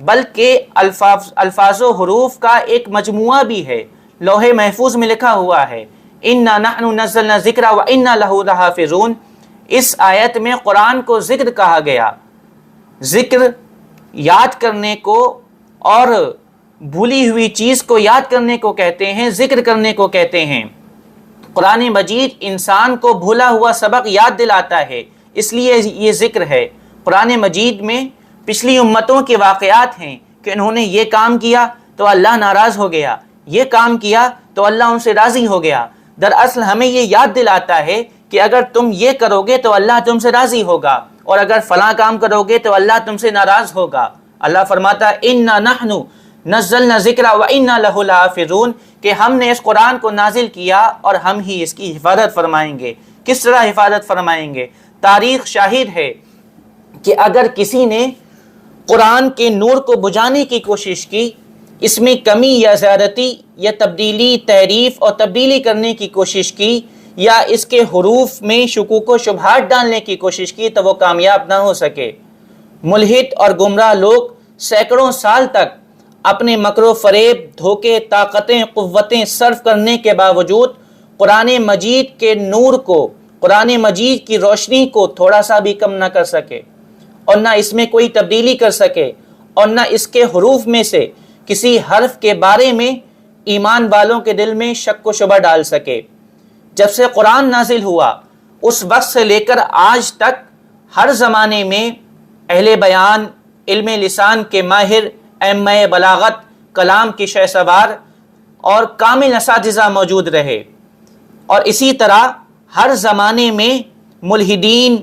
بلکہ الفاظ و حروف کا ایک مجموعہ بھی ہے، لوح محفوظ میں لکھا ہوا ہے اِنَّا نَحْنُ نَزَّلْنَا الذِّكْرَ وَإِنَّا لَهُ لَحَافِظُونَ۔ اس آیت میں قرآن کو ذکر کہا گیا۔ ذکر یاد کرنے کو اور بھولی ہوئی چیز کو یاد کرنے کو کہتے ہیں، ذکر کرنے کو کہتے ہیں۔ قرآن مجید انسان کو بھولا ہوا سبق یاد دلاتا ہے، اس لیے یہ ذکر ہے۔ قرآن مجید میں پچھلی امتوں کے واقعات ہیں کہ انہوں نے یہ کام کیا تو اللہ ناراض ہو گیا، یہ کام کیا تو اللہ ان سے راضی ہو گیا۔ دراصل ہمیں یہ یاد دلاتا ہے کہ اگر تم یہ کرو گے تو اللہ تم سے راضی ہوگا، اور اگر فلاں کام کرو گے تو اللہ تم سے ناراض ہوگا۔ اللہ فرماتا ہے اِنَّا نَحْنُ نَزَّلْنَا الذِّكْرَ وَإِنَّا لَهُ لَحَافِظُونَ، کہ ہم نے اس قرآن کو نازل کیا اور ہم ہی اس کی حفاظت فرمائیں گے۔ کس طرح حفاظت فرمائیں گے؟ تاریخ شاہد ہے کہ اگر کسی نے قرآن کے نور کو بجھانے کی کوشش کی، اس میں کمی یا زیادتی یا تبدیلی، تحریف اور تبدیلی کرنے کی کوشش کی، یا اس کے حروف میں شکوک و شبہات ڈالنے کی کوشش کی، تو وہ کامیاب نہ ہو سکے۔ ملحد اور گمراہ لوگ سینکڑوں سال تک اپنے مکر و فریب، دھوکے، طاقتیں، قوتیں صرف کرنے کے باوجود قرآن مجید کے نور کو، قرآن مجید کی روشنی کو تھوڑا سا بھی کم نہ کر سکے، اور نہ اس میں کوئی تبدیلی کر سکے، اور نہ اس کے حروف میں سے کسی حرف کے بارے میں ایمان والوں کے دل میں شک و شبہ ڈال سکے۔ جب سے قرآن نازل ہوا اس وقت سے لے کر آج تک ہر زمانے میں اہل بیان، علم لسان کے ماہر، ائمہ بلاغت، کلام کی شہ سوار اور کامل اساتذہ موجود رہے، اور اسی طرح ہر زمانے میں ملحدین،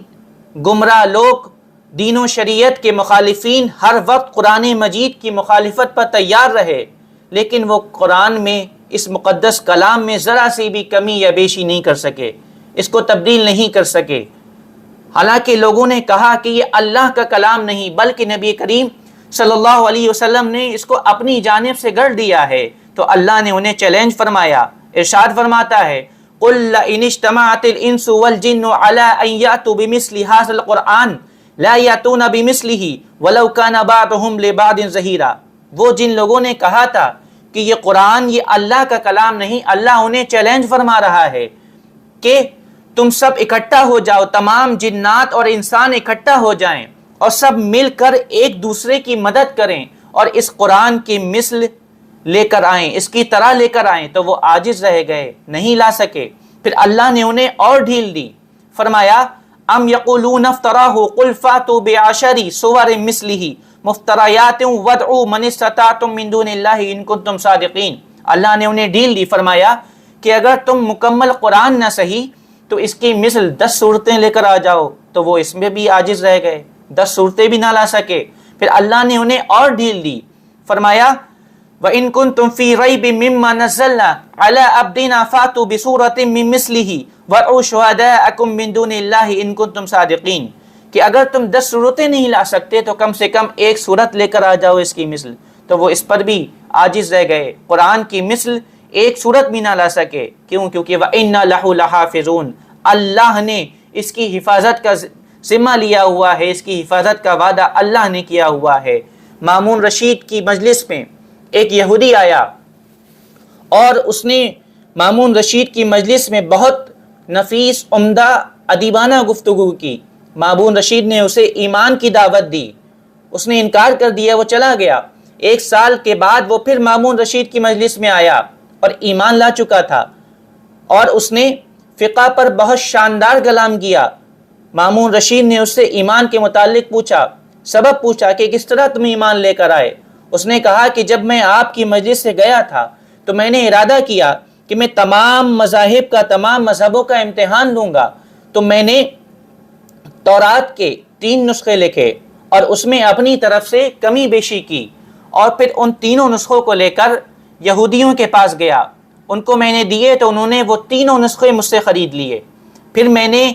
گمراہ لوگ، دین و شریعت کے مخالفین ہر وقت قرآن مجید کی مخالفت پر تیار رہے، لیکن وہ قرآن میں، اس مقدس کلام میں ذرا سی بھی کمی یا بیشی نہیں کر سکے، اس کو تبدیل نہیں کر سکے۔ حالانکہ لوگوں نے کہا کہ یہ اللہ کا کلام نہیں بلکہ نبی کریم صلی اللہ علیہ وسلم نے اس کو اپنی جانب سے گڑھ دیا ہے، تو اللہ نے انہیں چیلنج فرمایا، ارشاد فرماتا ہے قُلْ لَئِنِ اجْتَمَعَتِ الْإِنسُ وَالْجِنُّ عَلَىٰ أَن يَأْتُوا بِمِثْلِ هَٰذَا الْقُرْآنِ لَا يَأْتُونَ بِمِثْلِهِ وَلَوْ كَانَ بَعْضُهُمْ لِبَعْضٍ ظَهِيرًا۔ وہ جن لوگوں نے کہا تھا کہ یہ قرآن یہ اللہ کا کلام نہیں، اللہ انہیں چیلنج فرما رہا ہے کہ تم سب اکٹھا ہو جاؤ، تمام جنات اور انسان اکٹھا ہو جائیں اور سب مل کر ایک دوسرے کی مدد کریں اور اس قرآن کی مثل لے کر آئیں، اس کی طرح لے کر آئیں، تو وہ عاجز رہ گئے، نہیں لا سکے۔ پھر اللہ نے انہیں اور ڈھیل دی، فرمایا ام یقولون افتراہ قل فاتوا بعشر سور مثلہ مفتریات وادعوا من استطعتم من دون اللہ ان کنتم صادقین۔ اللہ نے انہیں ڈھیل دی، فرمایا کہ اگر تم مکمل قرآن نہ صحیح تو اس کی مثل 10 صورتیں لے کر آ جاؤ، تو وہ اس میں بھی عاجز رہ گئے، 10 صورتیں بھی نہ لا سکے۔ پھر اللہ نے انہیں اور ڈھیل دی، فرمایا وَإِن كُنتُمْ فِي رَيْبٍ مِّمَّا نَزَّلْنَا عَلَىٰ عَبْدِنَا فَأْتُوا بِسُورَةٍ مِّن مِّثْلِهِ وَادْعُوا شُهَدَاءَكُم مِّن دُونِ اللَّهِ إِن كُنتُمْ صَادِقِينَ، کہ اگر تم 10 صورتیں نہیں لا سکتے تو کم سے کم ایک صورت لے کر آ جاؤ اس کی مثل، تو وہ اس پر بھی عاجز رہ گئے، قرآن کی مثل ایک صورت بھی نہ لا سکے۔ کیوں؟ کیونکہ وَإِنَّا لَهُ لَحَافِظُونَ، اللہ نے اس کی حفاظت کا ذمہ لیا ہوا ہے، اس کی حفاظت کا وعدہ اللہ نے کیا ہوا ہے۔ مامون رشید کی مجلس میں ایک یہودی آیا اور اس نے مامون رشید کی مجلس میں بہت نفیس، عمدہ، ادیبانہ گفتگو کی۔ مامون رشید نے اسے ایمان کی دعوت دی، اس نے انکار کر دیا، وہ چلا گیا۔ 1 سال کے بعد وہ پھر مامون رشید کی مجلس میں آیا اور ایمان لا چکا تھا، اور اس نے فقہ پر بہت شاندار کلام کیا۔ مامون رشید نے اس سے ایمان کے متعلق پوچھا، سبب پوچھا کہ کس طرح تم ایمان لے کر آئے۔ اس نے کہا کہ جب میں آپ کی مجلس سے گیا تھا تو میں نے ارادہ کیا کہ میں تمام مذاہب کا، تمام مذہبوں کا امتحان لوں گا، تو میں نے تورات کے 3 نسخے لکھے اور اس میں اپنی طرف سے کمی بیشی کی، اور پھر ان تینوں نسخوں کو لے کر یہودیوں کے پاس گیا، ان کو میں نے دیے تو انہوں نے وہ تینوں نسخے مجھ سے خرید لیے۔ پھر میں نے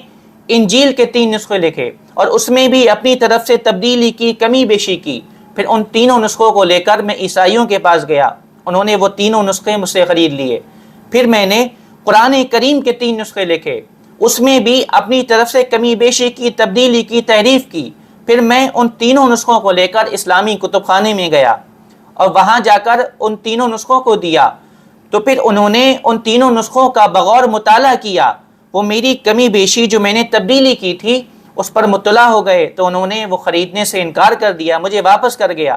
انجیل کے 3 نسخے لکھے اور اس میں بھی اپنی طرف سے تبدیلی کی، کمی بیشی کی۔ پھر ان تینوں نسخوں کو لے کر میں عیسائیوں کے پاس گیا، انہوں نے وہ تینوں نسخے مجھ سے خرید لیے۔ پھر میں نے قرآن کریم کے 3 نسخے لکھے، اس میں بھی اپنی طرف سے کمی بیشی کی، تبدیلی کی، تحریف کی۔ پھر میں ان تینوں نسخوں کو لے کر اسلامی کتب خانے میں گیا اور وہاں جا کر ان تینوں نسخوں کو دیا، تو پھر انہوں نے ان تینوں نسخوں کا بغور مطالعہ کیا، وہ میری کمی بیشی جو میں نے تبدیلی کی تھی اس پر مطلع ہو گئے، تو انہوں نے وہ خریدنے سے انکار کر دیا، مجھے واپس کر گیا۔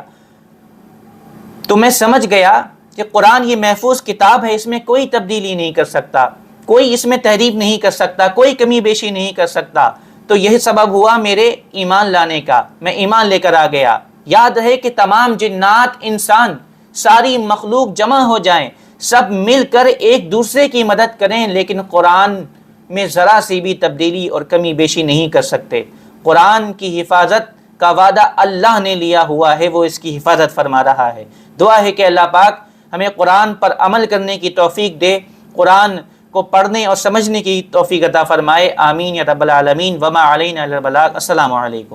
تو میں سمجھ گیا کہ قرآن یہ محفوظ کتاب ہے، اس میں کوئی تبدیلی نہیں کر سکتا، کوئی اس میں تحریف نہیں کر سکتا، کوئی کمی بیشی نہیں کر سکتا۔ تو یہی سبب ہوا میرے ایمان لانے کا، میں ایمان لے کر آ گیا۔ یاد رہے کہ تمام جنات، انسان، ساری مخلوق جمع ہو جائیں، سب مل کر ایک دوسرے کی مدد کریں، لیکن قرآن میں ذرا سی بھی تبدیلی اور کمی بیشی نہیں کر سکتے۔ قرآن کی حفاظت کا وعدہ اللہ نے لیا ہوا ہے، وہ اس کی حفاظت فرما رہا ہے۔ دعا ہے کہ اللہ پاک ہمیں قرآن پر عمل کرنے کی توفیق دے، قرآن کو پڑھنے اور سمجھنے کی توفیق عطا فرمائے، آمین یا رب العالمین۔ وما علینا الا البلاغ۔ السلام علیکم۔